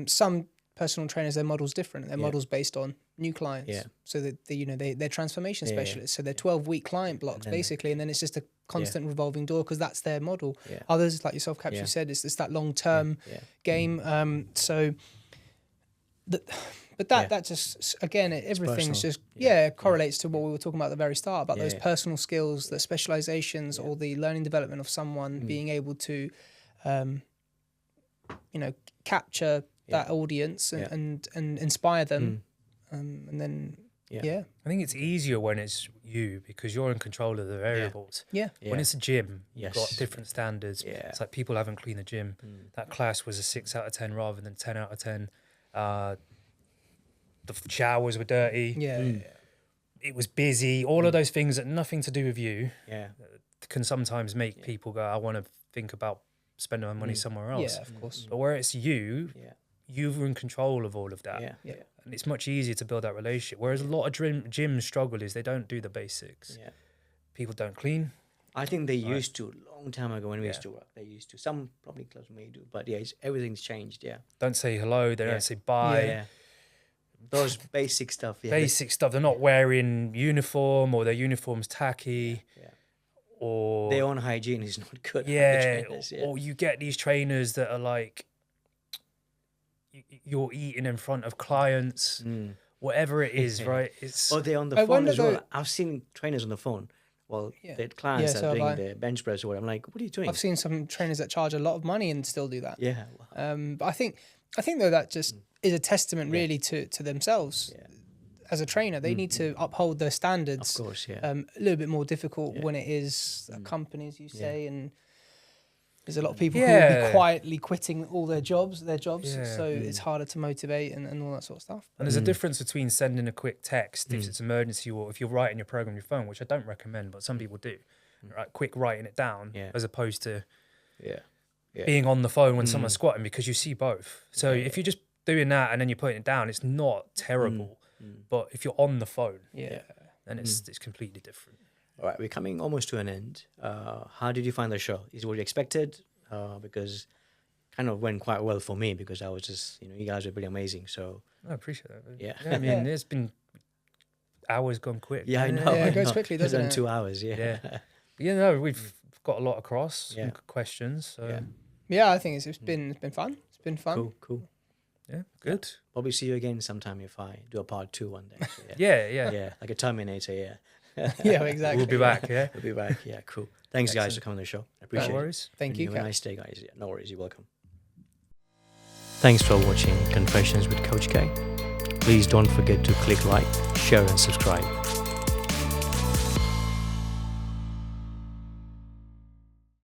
Some personal trainers, their model's different. Their model's based on new clients. So that they're transformation specialists. So they're 12-week client blocks basically, and then it's just a constant revolving door because that's their model. Others, like yourself, Caps, you said, it's that long-term game. That just, again, everything's just correlates to what we were talking about at the very start about those personal skills, the specializations, or the learning development of someone being able to capture that audience and inspire them, and then I think it's easier when it's you, because you're in control of the variables. When it's a gym, you've got different standards. It's like people haven't cleaned the gym. That class was a 6 out of 10 rather than 10 out of 10. The showers were dirty. It was busy. All of those things that nothing to do with you can sometimes make people go, I want to think about spending my money somewhere else. Yeah, of course. But where it's you, you're in control of all of that. And it's much easier to build that relationship. Whereas a lot of gyms struggle is they don't do the basics. People don't clean. I think they used to, long time ago when we used to work, they used to. Some probably clubs may do, but everything's changed, Don't say hello, they don't say bye. Those basic stuff. Basic stuff. They're not wearing uniform, or their uniform's tacky. Or their own hygiene is not good. Or you get these trainers that are like, you're eating in front of clients, whatever it is, right? It's they're on the phone as well. I've seen trainers on the phone. Well, the clients are doing the bench press or whatever. I'm like, what are you doing? I've seen some trainers that charge a lot of money and still do that. Wow. But I think though that just is a testament really to themselves. As a trainer, they need to uphold their standards. Of course, a little bit more difficult when it is a company, as you say, and there's a lot of people who will be quietly quitting all their jobs, so it's harder to motivate and all that sort of stuff. And there's a difference between sending a quick text if it's emergency, or if you're writing your program on your phone, which I don't recommend, but some people do. Right, quick writing it down as opposed to being on the phone when someone's squatting, because you see both. So if you're just doing that and then you're putting it down, it's not terrible. But if you're on the phone, then it's completely different. All right, we're coming almost to an end. How did you find the show? Is it what you expected? Because kind of went quite well for me, because I was just, you guys were pretty amazing. So I appreciate that. I mean, it's been hours gone quick. Yeah, I know. Yeah, it goes quickly, doesn't it? 2 hours, We've got a lot across, some good questions. So. I think it's been fun. It's been fun. Cool. Yeah, good. Probably see you again sometime if I do a part 2 one day. So yeah, like a Terminator. Yeah, exactly. We'll be back. We'll be back. Yeah, cool. Thanks, guys, for coming on the show. I appreciate it. No worries. Thank you. Have a nice day, guys. No worries. You're welcome. Thanks for watching Confessions with Coach K. Please don't forget to click like, share, and subscribe.